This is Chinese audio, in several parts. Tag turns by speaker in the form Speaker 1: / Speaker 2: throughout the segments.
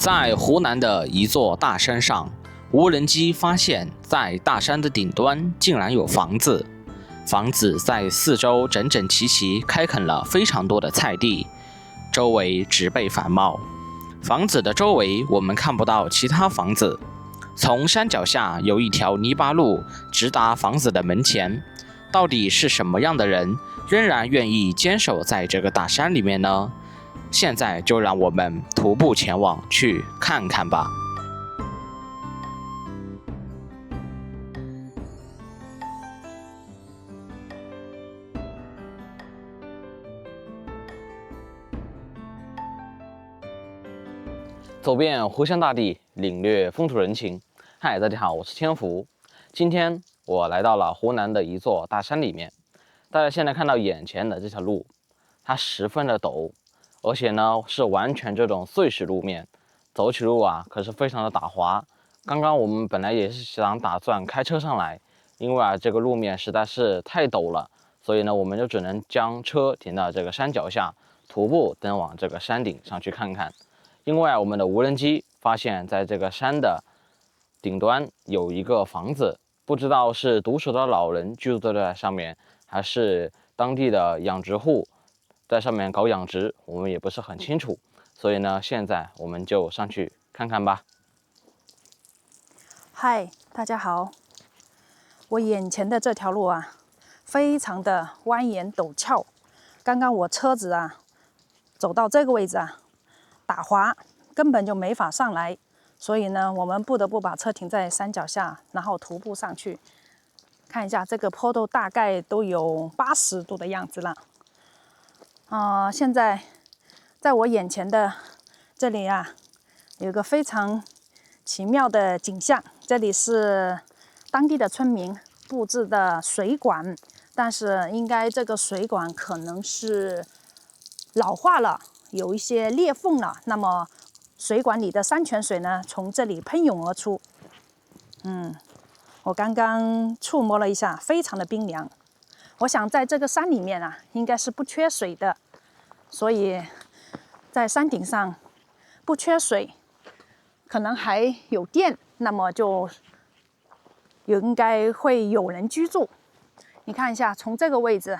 Speaker 1: 在湖南的一座大山上，无人机发现，在大山的顶端竟然有房子。房子在四周整整齐齐开垦了非常多的菜地，周围植被繁茂。房子的周围我们看不到其他房子，从山脚下有一条泥巴路直达房子的门前。到底是什么样的人仍然愿意坚守在这个大山里面呢？现在就让我们徒步前往去看看吧。走遍湖湘大地，领略风土人情。嗨，大家好，我是天福。今天我来到了湖南的一座大山里面。大家现在看到眼前的这条路，它十分的陡，而且呢是完全这种碎石路面，走起路啊可是非常的打滑。刚刚我们本来也是想打算开车上来，因为这个路面实在是太陡了，所以呢我们就只能将车停到这个山脚下，徒步登往这个山顶上去看看。因为我们的无人机发现在这个山的顶端有一个房子，不知道是独守的老人居住在上面，还是当地的养殖户在上面搞养殖，我们也不是很清楚。所以呢，现在我们就上去看看吧。
Speaker 2: 嗨，大家好。我眼前的这条路啊，非常的蜿蜒陡峭。刚刚我车子啊，走到这个位置啊，打滑，根本就没法上来。所以呢，我们不得不把车停在山脚下，然后徒步上去。看一下这个坡度，大概都有80度的样子了。现在在我眼前的这里啊，有个非常奇妙的景象。这里是当地的村民布置的水管，但是应该这个水管可能是老化了，有一些裂缝了。那么水管里的山泉水呢，从这里喷涌而出。我刚刚触摸了一下，非常的冰凉。我想在这个山里面啊，应该是不缺水的，所以在山顶上不缺水，可能还有电，那么就应该会有人居住。你看一下，从这个位置，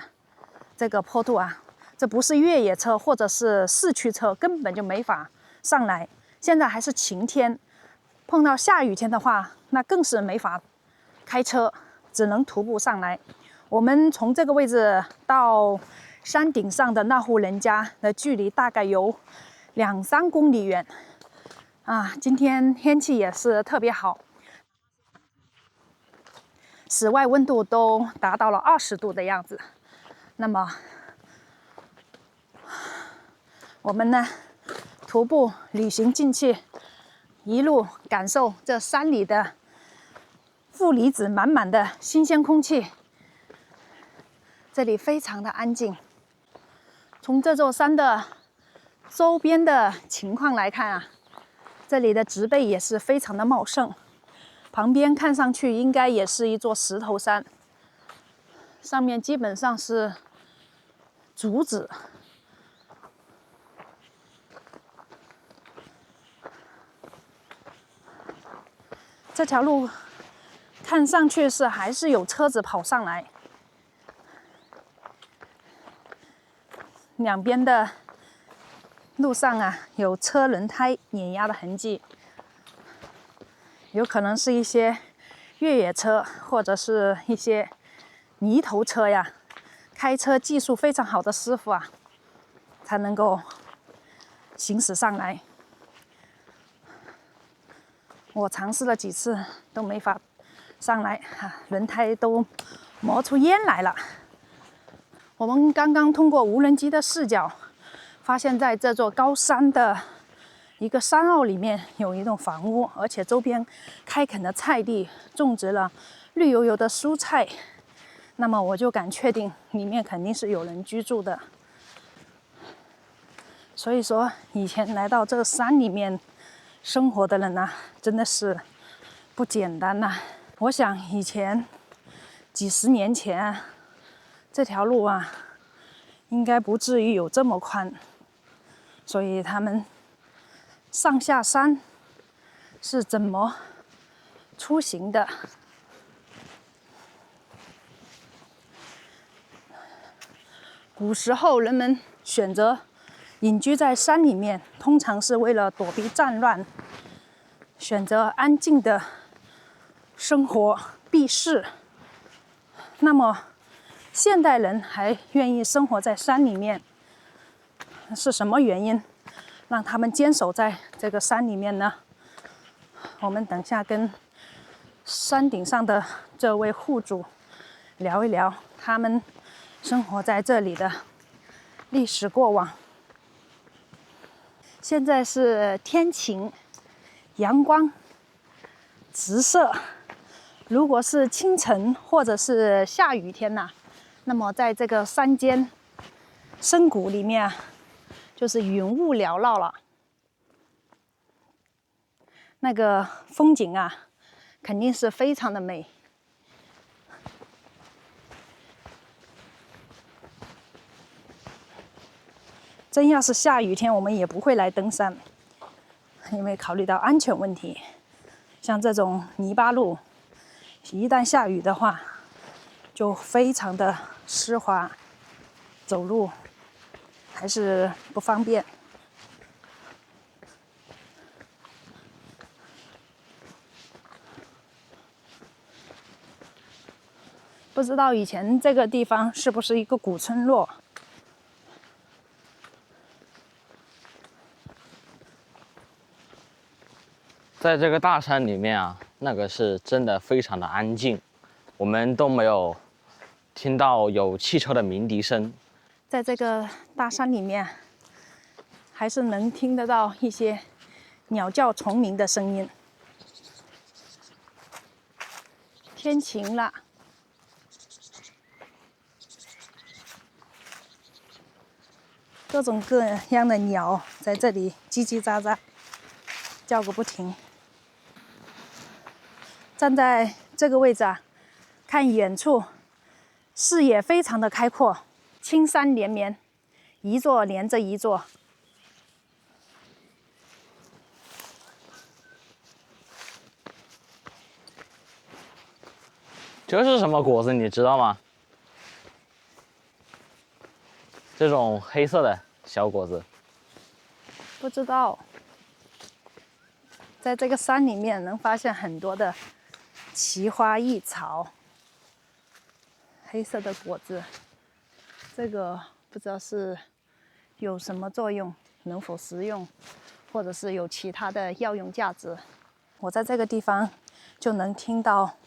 Speaker 2: 这个坡度啊，这不是越野车或者是市区车，根本就没法上来。现在还是晴天，碰到下雨天的话，那更是没法开车，只能徒步上来。我们从这个位置到山顶上的那户人家的距离大概有2-3公里远。今天天气也是特别好，室外温度都达到了20度的样子。那么我们呢，徒步旅行进去，一路感受这山里的负离子满满的新鲜空气。这里非常的安静。从这座山的周边的情况来看啊，这里的植被也是非常的茂盛。旁边看上去应该也是一座石头山，上面基本上是竹子。这条路看上去是还是有车子跑上来，两边的路上啊有车轮胎碾压的痕迹，有可能是一些越野车或者是一些泥头车呀，开车技术非常好的师傅啊，才能够行驶上来。我尝试了几次都没法上来，轮胎都磨出烟来了。我们刚刚通过无人机的视角，发现在这座高山的一个山坳里面有一栋房屋，而且周边开垦的菜地种植了绿油油的蔬菜。那么我就敢确定里面肯定是有人居住的。所以说以前来到这个山里面生活的人呢，真的是不简单呐。我想以前几十年前这条路啊，应该不至于有这么宽，所以他们上下山是怎么出行的。古时候人们选择隐居在山里面，通常是为了躲避战乱，选择安静的生活避世。那么现代人还愿意生活在山里面，是什么原因让他们坚守在这个山里面呢？我们等下跟山顶上的这位户主聊一聊他们生活在这里的历史过往。现在是天晴，阳光直射。如果是清晨或者是下雨天呐，那么在这个山间深谷里面啊，就是云雾缭绕了，那个风景啊，肯定是非常的美。真要是下雨天，我们也不会来登山，因为考虑到安全问题。像这种泥巴路，一旦下雨的话，就非常的湿滑，走路还是不方便。不知道以前这个地方是不是一个古村落？
Speaker 1: 在这个大山里面啊，那个是真的非常的安静，我们都没有听到有汽车的鸣笛声。
Speaker 2: 在这个大山里面，还是能听得到一些鸟叫虫鸣的声音。天晴了，各种各样的鸟在这里叽叽喳喳叫个不停。站在这个位置啊，看远处，视野非常的开阔，青山连绵，一座连着一座。
Speaker 1: 这是什么果子，你知道吗？这种黑色的小果子。
Speaker 2: 不知道，在这个山里面能发现很多的奇花异草，黑色的果子，这个不知道是有什么作用，能否食用，或者是有其他的药用价值。我在这个地方就能听到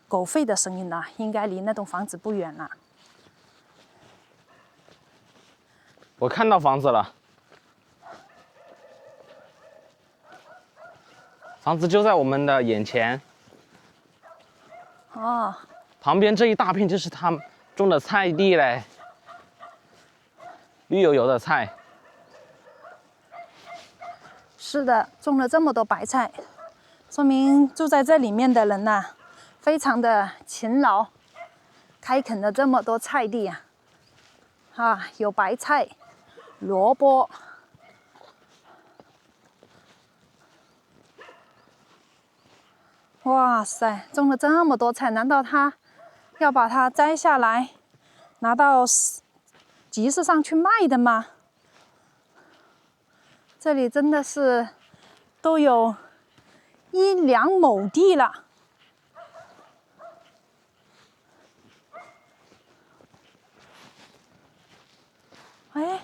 Speaker 2: 狗吠的声音了，应该离那栋房子不远了。
Speaker 1: 我看到房子了，房子就在我们的眼前。
Speaker 2: 哦，
Speaker 1: 旁边这一大片就是他们种的菜地嘞，绿油油的菜。
Speaker 2: 是的，种了这么多白菜，说明住在这里面的人呐，非常的勤劳，开垦了这么多菜地啊，有白菜、萝卜，哇塞，种了这么多菜，难道他要把它摘下来，拿到集市上去卖的吗？这里真的是都有1-2亩地了。哎，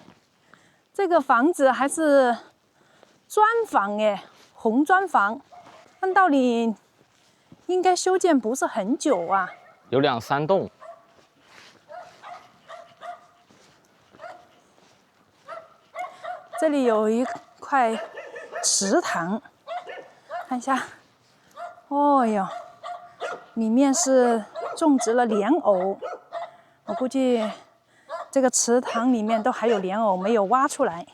Speaker 2: 这个房子还是砖房哎，红砖房，按道理应该修建不是很久啊。
Speaker 1: 有2、3栋。
Speaker 2: 这里有一块池塘，看一下，哦哟，里面是种植了莲藕，我估计这个池塘里面都还有莲藕没有挖出来。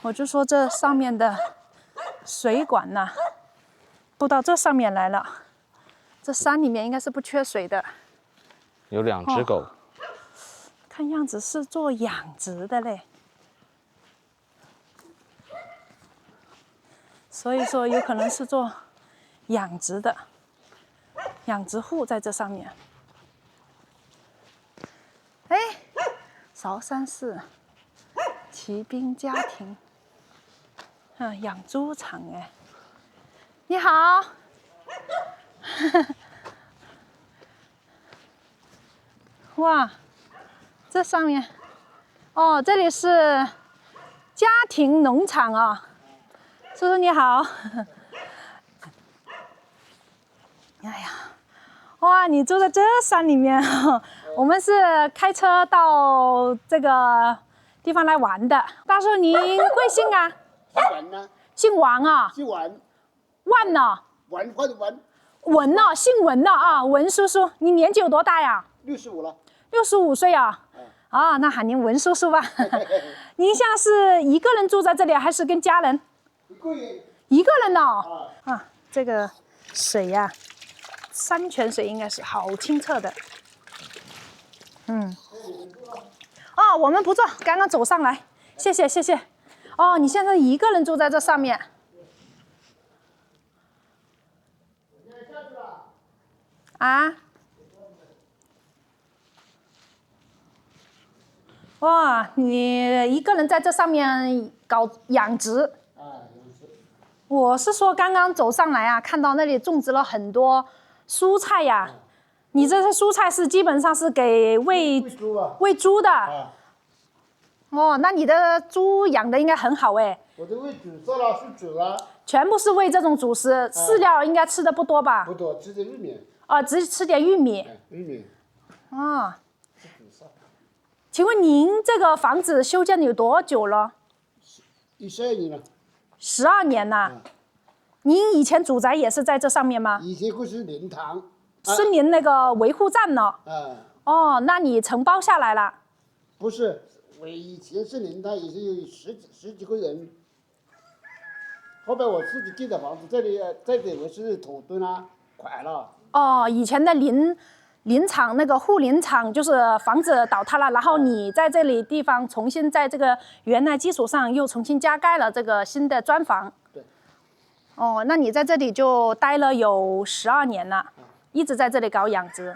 Speaker 2: 我就说这上面的水管呐，布到这上面来了。这山里面应该是不缺水的。
Speaker 1: 有2只狗。
Speaker 2: 看样子是做养殖的嘞。所以说有可能是做养殖的，养殖户在这上面。哎，韶山市骑兵家庭，养猪场哎，你好。哇，这上面，哦，这里是家庭农场啊，叔叔你好。哎呀，哇，你住在这山里面，我们是开车到这个地方来玩的。大叔您贵姓啊？
Speaker 3: 姓王呢？
Speaker 2: 姓王啊？
Speaker 3: 姓王，
Speaker 2: 万呢？
Speaker 3: 王或者文，
Speaker 2: 文呢？姓文的啊，文叔叔，你年纪有多大呀
Speaker 3: 65了。
Speaker 2: 65岁啊。啊，那喊您文叔叔吧。您现在是一个人住在这里，还是跟家人？一个人呢？啊，这个水呀，山泉水应该是好清澈的。哦，我们不做，刚刚走上来，谢谢谢谢。哦，你现在一个人住在这上面。啊？哇，你一个人在这上面搞养殖？我是说刚刚走上来啊，看到那里种植了很多蔬菜呀。你这些蔬菜是基本上是给喂猪的。哦，那你的猪养的应该很好哎。
Speaker 3: 我都喂主食了，是煮了。
Speaker 2: 全部是喂这种主食，饲料应该吃的不多吧？
Speaker 3: 不多，吃点玉米。
Speaker 2: 只吃点玉米。
Speaker 3: 玉米。
Speaker 2: 啊。请问您这个房子修建的有多久了
Speaker 3: 12年了。
Speaker 2: 12年呐。您以前祖宅也是在这上面吗？
Speaker 3: 以前不是灵堂。
Speaker 2: 是您那个维护站呢？哦，那你承包下来了？
Speaker 3: 不是，我以前是灵堂，也是有十几个人。后边我自己建的房子，这里我是土墩啊，垮了。
Speaker 2: 哦，以前的林场那个护林场就是房子倒塌了，然后你在这里地方重新在这个原来基础上又重新加盖了这个新的砖房。
Speaker 3: 对。
Speaker 2: 哦，那你在这里就待了有12年了，一直在这里搞养殖。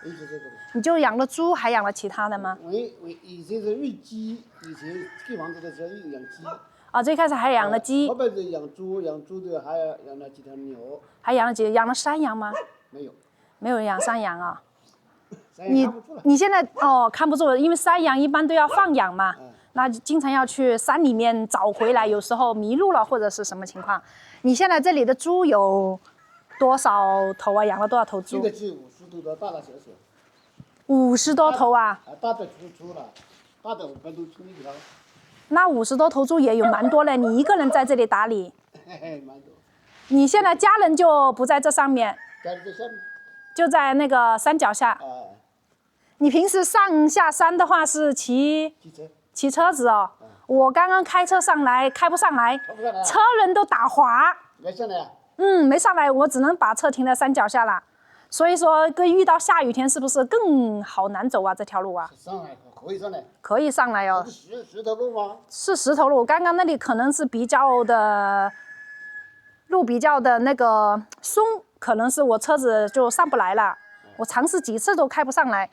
Speaker 3: 一直在这里。
Speaker 2: 你就养了猪，还养了其他的吗？
Speaker 3: 我以前是喂鸡，以前盖房子的时候养鸡。
Speaker 2: 啊，最开始还养了鸡。
Speaker 3: 后边是养猪的还养了几条牛。
Speaker 2: 还养了山羊吗？
Speaker 3: 没有。
Speaker 2: 没有养山羊啊。
Speaker 3: 你
Speaker 2: 现在看不住了，因为山羊一般都要放养嘛，那经常要去山里面找回来，有时候迷路了或者是什么情况。你现在这里的猪有多少头啊？养了多少头猪？
Speaker 3: 现在是50多头，大大小小。
Speaker 2: 50多头啊？
Speaker 3: 大的出了，大的我们都出一条。
Speaker 2: 那50多头猪也有蛮多嘞，你一个人在这里打理？
Speaker 3: 蛮多。
Speaker 2: 你现在家人就不在这上面？
Speaker 3: 在这下面。
Speaker 2: 就在那个山脚下。你平时上下山的话是骑车子哦。我刚刚开车上来，开不上来，车轮都打滑。
Speaker 3: 没上来啊？
Speaker 2: 没上来，我只能把车停在山脚下了。所以说，遇到下雨天是不是更好难走啊？这条路啊？
Speaker 3: 上来可以上来。
Speaker 2: 可以上来哦。
Speaker 3: 是石头路吗？
Speaker 2: 是石头路，刚刚那里可能是路比较的那个松，可能是我车子就上不来了。我尝试几次都开不上来。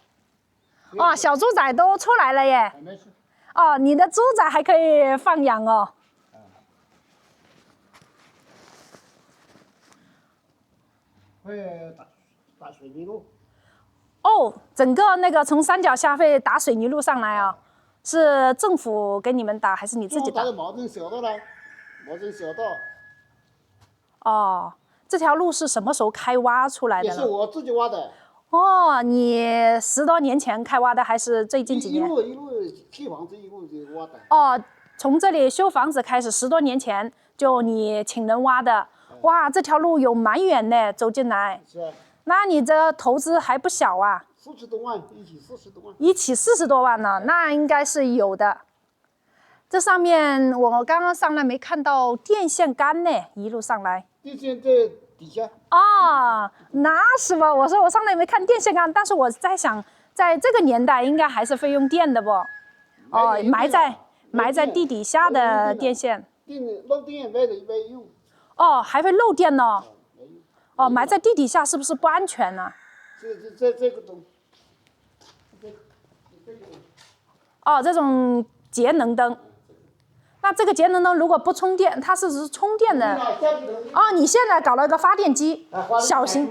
Speaker 2: 哦，小猪仔都出来了耶！
Speaker 3: 没事。
Speaker 2: 哦，你的猪仔还可以放养哦。
Speaker 3: 会打水泥路。
Speaker 2: 哦，整个那个从山脚下会打水泥路上来啊？是政府给你们打，还是你自己打？
Speaker 3: 矛盾小道了，矛盾小道。
Speaker 2: 哦，这条路是什么时候开挖出来的呢？
Speaker 3: 也是我自己挖的。
Speaker 2: 哦，你10多年前开挖的，还是最近几年？
Speaker 3: 一路砌房子，一路就挖的。
Speaker 2: 哦，从这里修房子开始，10多年前就你请人挖的。哇，这条路有蛮远呢，走进来。
Speaker 3: 是啊。
Speaker 2: 那你这投资还不小啊
Speaker 3: ？40多万，一起40多万。
Speaker 2: 一起40多万呢，那应该是有的。这上面我刚刚上来没看到电线杆呢，一路上来。
Speaker 3: 电线在底下。
Speaker 2: 哦，那是吧？我说我上来没看电线杆，但是我在想，在这个年代应该还是会用电的不？哦，埋在地底下的电线。
Speaker 3: 漏电没用。
Speaker 2: 哦，还会漏电呢。
Speaker 3: 没有。
Speaker 2: 哦，埋在地底下是不是不安全呢？
Speaker 3: 这个灯，这个灯。
Speaker 2: 哦，这种节能灯。那这个节能灯如果不充电，它是充电的。哦，你现在搞了一个发电机，小型。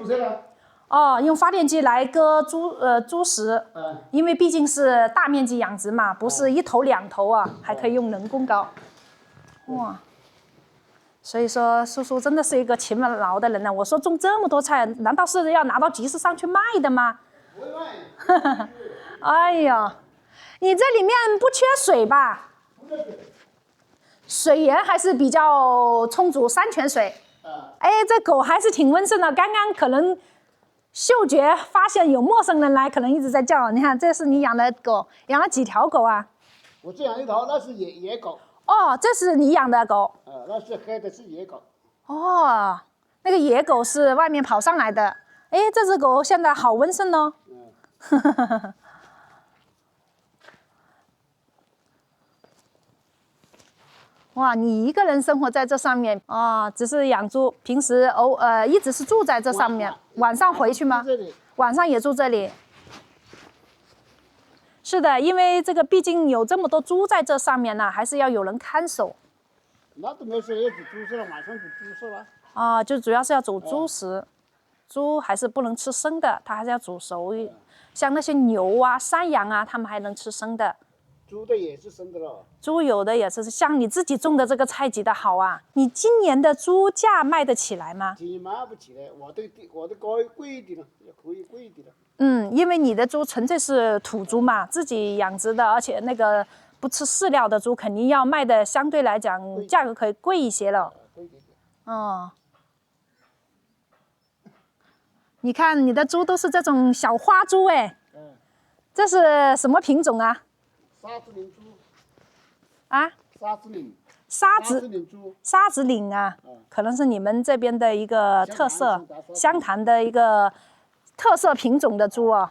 Speaker 2: 哦，用发电机来割猪食，因为毕竟是大面积养殖嘛，不是一头两头啊，还可以用人工高。哇，所以说叔叔真的是一个勤劳的人呢。我说种这么多菜，难道是要拿到集市上去卖的吗？
Speaker 3: 不卖。
Speaker 2: 哎呀，你这里面不缺水吧？水源还是比较充足，山泉水。哎，这狗还是挺温顺的，刚刚可能嗅觉发现有陌生人来，可能一直在叫。你看，这是你养的狗，养了几条狗啊？
Speaker 3: 我这养一头，那是野狗。
Speaker 2: 哦，这是你养的狗。
Speaker 3: 那是黑的是野狗。
Speaker 2: 哦，那个野狗是外面跑上来的。哎，这只狗现在好温顺哦。哇，你一个人生活在这上面啊？只是养猪，平时一直是住在这上面，晚上回去吗？晚上也住这里。是的，因为这个毕竟有这么多猪在这上面呢，还是要有人看守。
Speaker 3: 那都没事，要煮猪食了，晚上煮猪食了。
Speaker 2: 啊，就主要是要煮猪食，猪还是不能吃生的，它还是要煮熟。像那些牛啊、山羊啊，它们还能吃生的。
Speaker 3: 猪的也是生的了。
Speaker 2: 猪有的也是，像你自己种的这个菜几的好啊！你今年的猪价卖得起来吗？
Speaker 3: 今年卖不起来，我的贵一点了，也可以贵一点了。
Speaker 2: 因为你的猪纯粹是土猪嘛，自己养殖的，而且那个不吃饲料的猪，肯定要卖的相对来讲价格可以贵一些了。
Speaker 3: 贵一点。
Speaker 2: 哦，你看你的猪都是这种小花猪哎，这是什么品种啊？
Speaker 3: 沙子岭猪。
Speaker 2: 啊？
Speaker 3: 沙子岭。
Speaker 2: 沙子岭啊，可能是你们这边的一个特色，湘潭的一个特色品种的猪哦。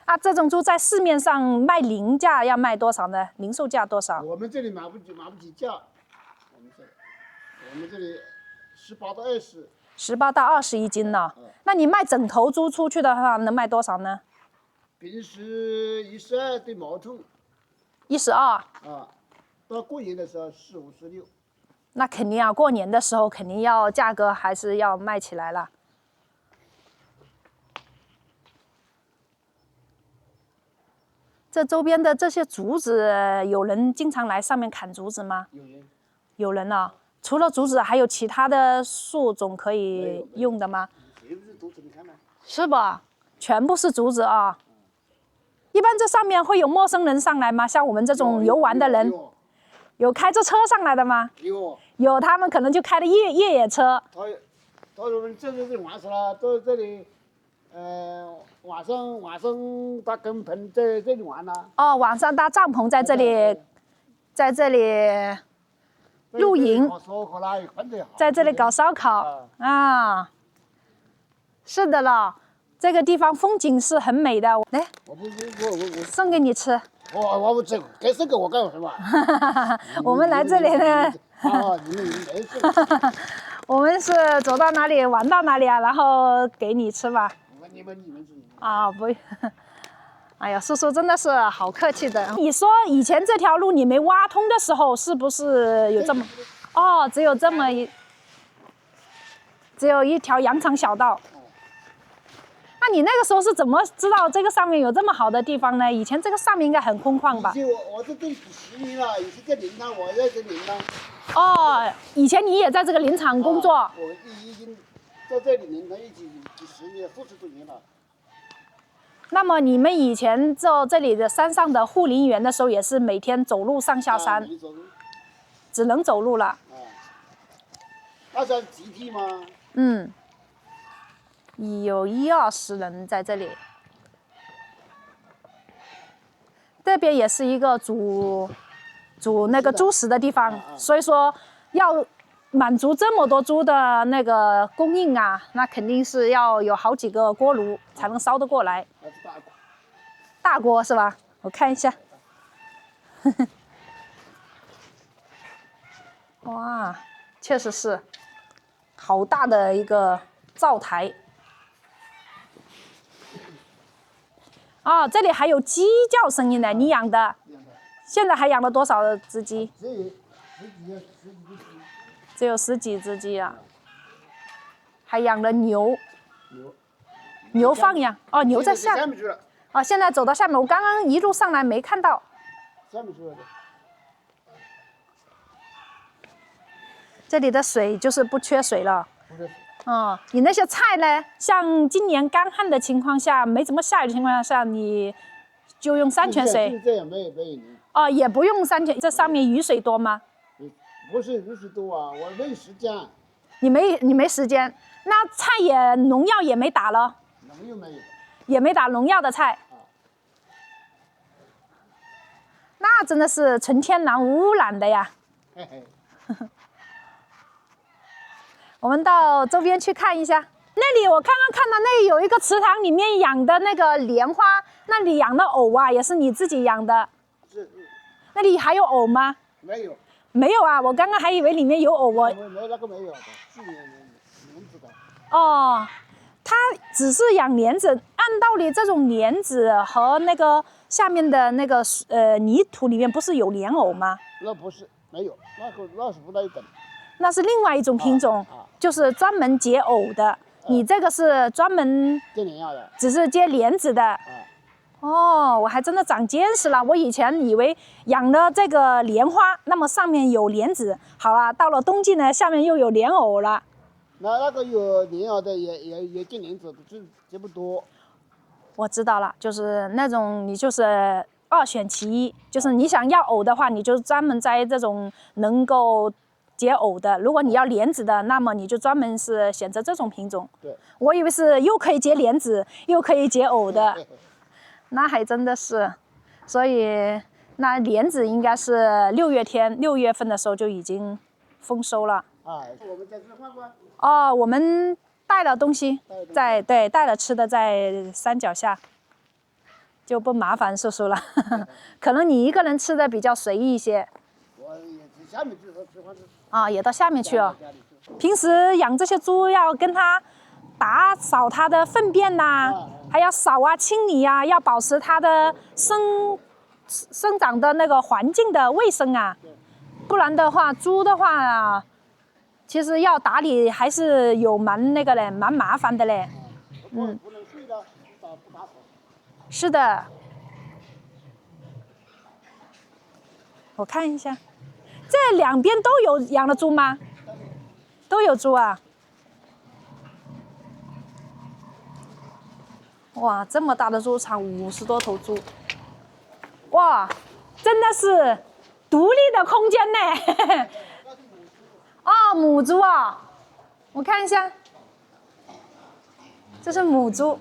Speaker 2: 啊，这种猪在市面上卖零价要卖多少呢？零售价多少？
Speaker 3: 我们这里买不起价，我们这里18到20。
Speaker 2: 18到20一斤呢。那你卖整头猪出去的话，能卖多少呢？
Speaker 3: 平时12对毛头。
Speaker 2: 12。
Speaker 3: 啊，到过年的时候45、16。
Speaker 2: 那肯定啊，过年的时候肯定要价格还是要卖起来了。这周边的这些竹子，有人经常来上面砍竹子吗？有人啊。除了竹子，还有其他的树种可以用的吗？
Speaker 3: 全部是竹子，你看吗？
Speaker 2: 是吧？全部是竹子啊。一般这上面会有陌生人上来吗？像我们这种游玩的人，有开着车上来的吗？有，他们可能就开的越野车。
Speaker 3: 他们这玩耍了，到这里，晚上搭跟棚在这里玩了。
Speaker 2: 哦，晚上搭帐篷在这里露营，在这里搞烧烤啊。是的了，这个地方风景是很美的。来，
Speaker 3: 我
Speaker 2: 送给你吃。
Speaker 3: 我这给送给我干什么？
Speaker 2: 我们来这里呢。
Speaker 3: 你们没事。
Speaker 2: 我们是走到哪里玩到哪里啊，然后给你吃吧。
Speaker 3: 你们
Speaker 2: 啊，不。哎呀，叔叔真的是好客气的。你说以前这条路你没挖通的时候，是不是有这么？哦，只有一条羊肠小道。那你那个时候是怎么知道这个上面有这么好的地方呢？以前这个上面应该很空旷吧？
Speaker 3: 我在这里几10年了，以前在林场，我在这林场。
Speaker 2: 哦，以前你也在这个林场工作？
Speaker 3: 我已经在这里林场几10年，40多年了。
Speaker 2: 那么你们以前做这里的山上的护林员的时候，也是每天走路上下山？只能走路了。
Speaker 3: 那是集体吗？
Speaker 2: 有10-20人在这里。这边也是一个煮那个猪食的地方，所以说要满足这么多猪的那个供应啊，那肯定是要有好几个锅炉才能烧得过来。大锅是吧？我看一下。哇，确实是。好大的一个灶台。哦，这里还有鸡叫声音呢，你养的？现在还养了多少只鸡？只有十几只鸡啊。还养了牛。牛放养哦，牛在下面。哦，现在走到下面，我刚刚一路上来没看到。
Speaker 3: 下面去了。
Speaker 2: 这里的水就是不缺水了。哦，你那些菜呢？像今年干旱的情况下，没怎么下雨的情况下，你就用山泉水。
Speaker 3: 这样没有。
Speaker 2: 哦，也不用山泉，这上面雨水多吗？
Speaker 3: 不是雨水多啊，我没时间。
Speaker 2: 你没时间，那菜也农药也没打了。
Speaker 3: 农药没有。
Speaker 2: 也没打农药的菜。那真的是纯天然污染的呀。
Speaker 3: 嘿嘿。
Speaker 2: 我们到周边去看一下，那里我刚刚看到那里有一个池塘，里面养的那个莲花，那里养的藕啊，也是你自己养的。
Speaker 3: 是。
Speaker 2: 那里还有藕吗？
Speaker 3: 没有。
Speaker 2: 没有啊，我刚刚还以为里面有藕。
Speaker 3: 没那个没有的，去年莲子的。
Speaker 2: 哦，它只是养莲子，按道理这种莲子和那个下面的那个泥土里面不是有莲藕吗？
Speaker 3: 那不是，没有，那是不那一种。
Speaker 2: 那是另外一种品种，就是专门结藕的。你这个是专门
Speaker 3: 结莲芽的，
Speaker 2: 只是结莲子的。哦，我还真的长见识了。我以前以为养了这个莲花，那么上面有莲子，好了，到了冬季呢，下面又有莲藕了。
Speaker 3: 那个有莲芽的也结莲子，只结不多。
Speaker 2: 我知道了，就是那种你就是二选其一，就是你想要藕的话，你就专门摘这种能够结藕的；如果你要莲子的，那么你就专门是选择这种品种。
Speaker 3: 对，
Speaker 2: 我以为是又可以结莲子，又可以结藕的，那还真的是。所以那莲子应该是6月份的时候就已经丰收了。
Speaker 3: 啊，我们在这换换。
Speaker 2: 哦，我们带了东西，带了吃的在山脚下，就不麻烦叔叔了。可能你一个人吃的比较随意一些。
Speaker 3: 我也下面去吃饭。
Speaker 2: 啊，也到下面去哦。平时养这些猪要跟它打扫它的粪便呐，还要扫啊、清理啊，要保持它的生长的那个环境的卫生啊。不然的话，猪的话啊，其实要打理还是有蛮那个嘞，蛮麻烦的嘞。
Speaker 3: 不能睡的，不打扫。
Speaker 2: 是的。我看一下。这两边都有养的猪吗？都有猪啊！哇，这么大的猪场，50多头猪，哇，真的是独立的空间呢。哦，母猪啊，我看一下，这是母猪，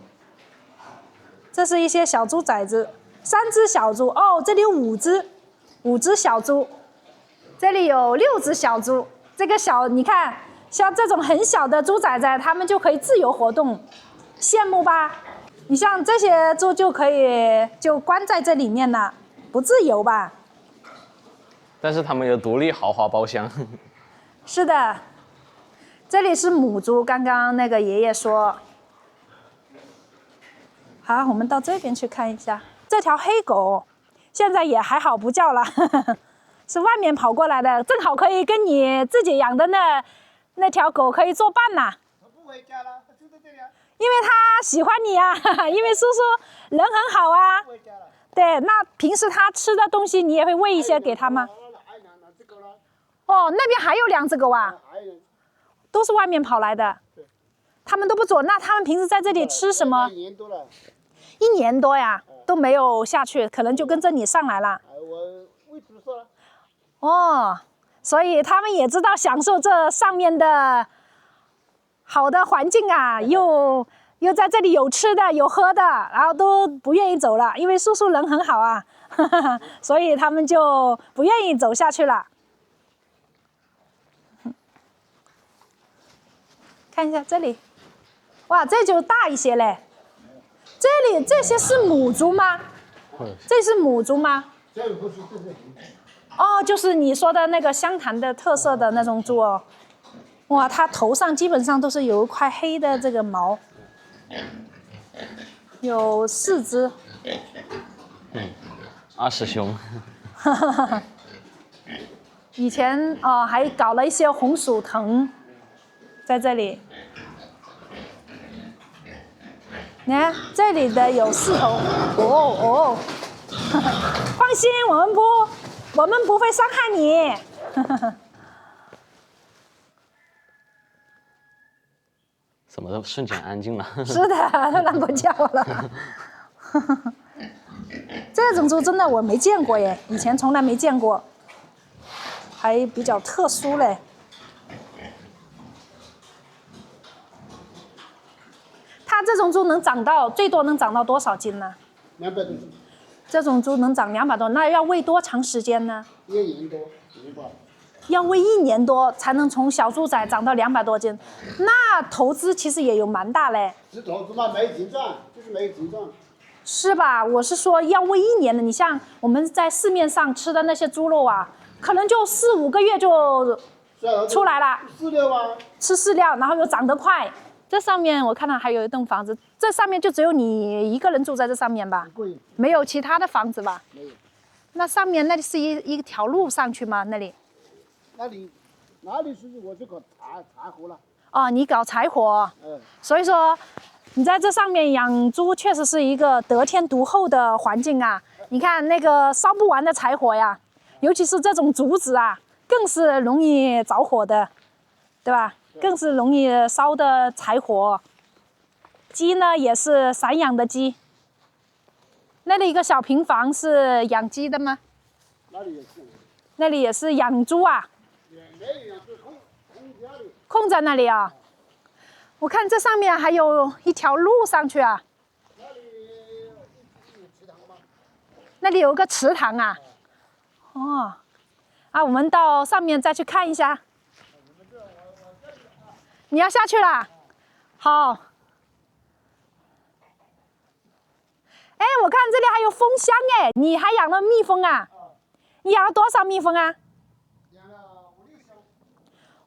Speaker 2: 这是一些小猪崽子，3只小猪，哦，这里有5只小猪。这里有6只小猪，这个小，你看，像这种很小的猪崽崽，它们就可以自由活动，羡慕吧？你像这些猪就可以就关在这里面了，不自由吧？
Speaker 1: 但是它们有独立豪华包厢。
Speaker 2: 是的，这里是母猪，刚刚那个爷爷说。好，我们到这边去看一下，这条黑狗现在也还好，不叫了。是外面跑过来的，正好可以跟你自己养的那条狗可以作伴呐。
Speaker 3: 它不回家了，它就在这里啊。
Speaker 2: 因为它喜欢你啊，因为叔叔人很好啊。
Speaker 3: 不回家了。
Speaker 2: 对，那平时它吃的东西你也会喂一些给它吗？哦，那边还有2只狗啊，都是外面跑来的。他们都不走，那他们平时在这里吃什么？1
Speaker 3: 年多了。
Speaker 2: 1年多呀，都没有下去，可能就跟着你上来了。
Speaker 3: 我喂猪舍了。
Speaker 2: 哦，所以他们也知道享受这上面的好的环境啊，又在这里有吃的有喝的，然后都不愿意走了，因为叔叔人很好啊，所以他们就不愿意走下去了。看一下这里，哇，这就大一些嘞。这里这些是母猪吗？这是母猪吗？
Speaker 3: 这个不是，这是。
Speaker 2: 哦，就是你说的那个湘潭的特色的那种猪哦。哇，它头上基本上都是有一块黑的这个毛，有4只。
Speaker 1: 20凶。
Speaker 2: 以前还搞了一些红薯藤在这里。你看这里的有4头，放心，我们不会伤害你。
Speaker 1: 怎么都瞬间安静了？
Speaker 2: 是的，它乱不叫了。这种猪真的我没见过耶，以前从来没见过，还比较特殊嘞。它这种猪能长到最多能长到多少斤呢
Speaker 3: ？200多斤。
Speaker 2: 这种猪能长200多，那要喂多长时间呢
Speaker 3: ？1年多，
Speaker 2: 要喂1年多才能从小猪仔长到200多斤，那投资其实也有蛮大嘞。
Speaker 3: 是投资嘛，没有钱赚，就是没有钱赚。
Speaker 2: 是吧？我是说要喂1年的，你像我们在市面上吃的那些猪肉啊，可能就4、5个月就出来了。
Speaker 3: 饲料啊，
Speaker 2: 吃饲料，然后又长得快。这上面我看到还有一栋房子，这上面就只有你一个人住在这上面吧？没有其他的房子吧？
Speaker 3: 没有。
Speaker 2: 那上面那里是一条路上去吗？那里
Speaker 3: 是我就搞柴火了。
Speaker 2: 哦，你搞柴火。
Speaker 3: 嗯。
Speaker 2: 所以说，你在这上面养猪确实是一个得天独厚的环境啊！你看那个烧不完的柴火呀，尤其是这种竹子啊，更是容易着火的，对吧？更是容易烧的柴火。鸡呢也是散养的鸡。那里一个小平房是养鸡的吗？
Speaker 3: 那里也是。
Speaker 2: 那里也是养猪啊？
Speaker 3: 没有养，是空家里。
Speaker 2: 空在那里啊？我看这上面还有一条路上去啊。
Speaker 3: 那里有池塘吗？
Speaker 2: 那里有个池塘啊。哦。啊，我们到上面再去看一下。你要下去啦？好。哎，我看这里还有蜂箱哎，你还养了蜜蜂啊？你养了多少蜜蜂啊？
Speaker 3: 养了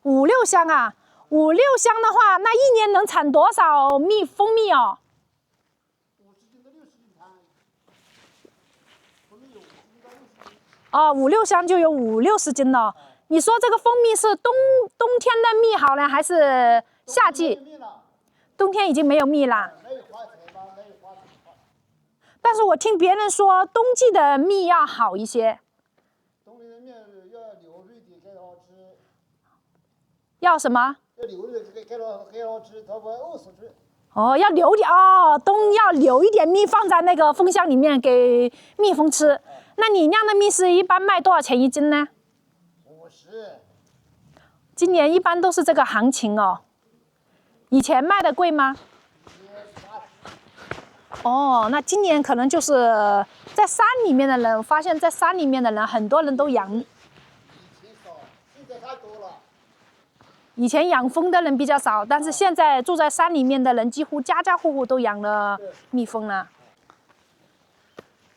Speaker 2: 5、6箱啊！5、6箱的话，那1年能产多少蜂蜜哦
Speaker 3: ？50斤到60斤产。蜂蜜有50斤到60斤。
Speaker 2: 哦，5、6箱就有5、60斤了。你说这个蜂蜜是冬天的蜜好呢，还是夏季？冬天已经没有蜜了。但是我听别人说，冬季的蜜要好一些。
Speaker 3: 冬天的蜜要流水的给它吃。
Speaker 2: 要什么？
Speaker 3: 要流水给它吃，它不会饿死去。
Speaker 2: 哦，要留点哦，要留一点蜜放在那个蜂箱里面给蜜蜂吃。那你酿的蜜是一般卖多少钱1斤呢
Speaker 3: ？50。
Speaker 2: 今年一般都是这个行情哦。以前卖的贵吗？哦，那今年可能就是在山里面的人，我发现在山里面的人很多人都养。
Speaker 3: 以前少，现在太多了。
Speaker 2: 以前养蜂的人比较少，但是现在住在山里面的人几乎家家户户都养了蜜蜂了。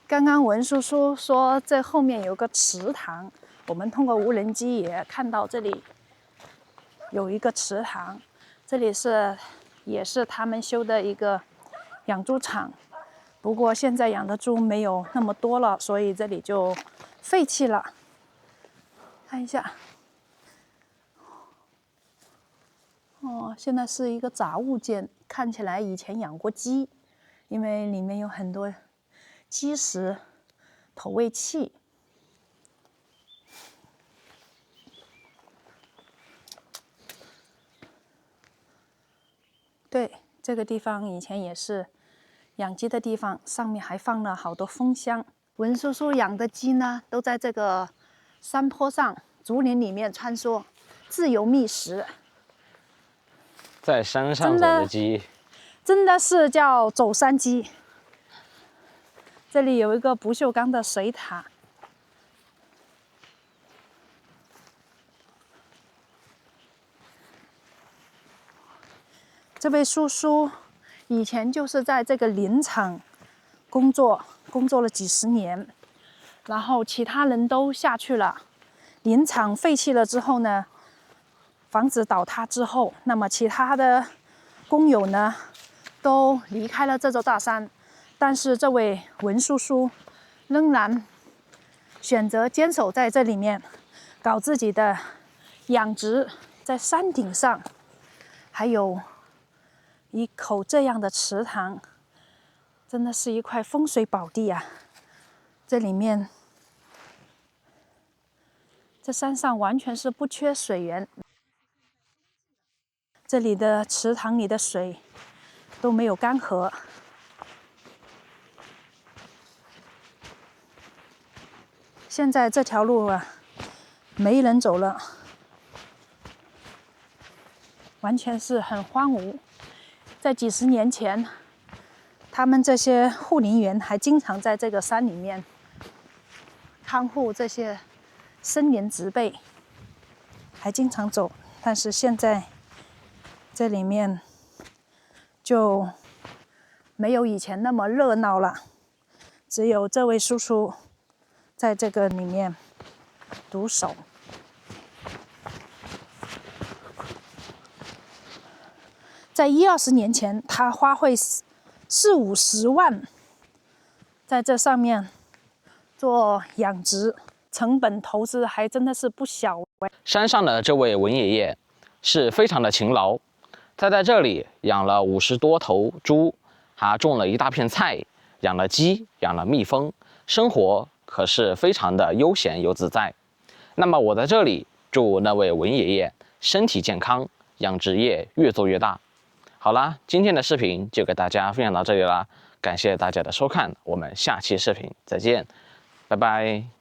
Speaker 2: 刚刚文叔叔说这后面有个池塘，我们通过无人机也看到这里有一个池塘，这里也是他们修的一个养猪场，不过现在养的猪没有那么多了，所以这里就废弃了。看一下，哦，现在是一个杂物间，看起来以前养过鸡，因为里面有很多鸡食、投喂器。对，这个地方以前也是养鸡的地方，上面还放了好多蜂箱。文叔叔养的鸡呢，都在这个山坡上、竹林里面穿梭，自由觅食。
Speaker 1: 在山上走的鸡，
Speaker 2: 真的是叫走山鸡。这里有一个不锈钢的水塔。这位叔叔以前就是在这个林场工作了几十年，然后其他人都下去了，林场废弃了之后呢，房子倒塌之后，那么其他的工友呢都离开了这座大山，但是这位文叔叔仍然选择坚守在这里面，搞自己的养殖，在山顶上还有一口这样的池塘，真的是一块风水宝地啊！这里面，这山上完全是不缺水源，这里的池塘里的水都没有干涸。现在这条路啊，没人走了，完全是很荒芜。在几十年前，他们这些护林员还经常在这个山里面看护这些森林植被，还经常走。但是现在这里面就没有以前那么热闹了，只有这位叔叔在这个里面独守。在20-20年前，他花费40-50万在这上面做养殖，成本投资还真的是不小。
Speaker 1: 山上的这位文爷爷是非常的勤劳，他在这里养了50多头猪，还种了一大片菜，养了鸡，养了蜜蜂，生活可是非常的悠闲又自在。那么我在这里祝那位文爷爷身体健康，养殖业越做越大。好啦，今天的视频就给大家分享到这里啦，感谢大家的收看，我们下期视频再见，拜拜。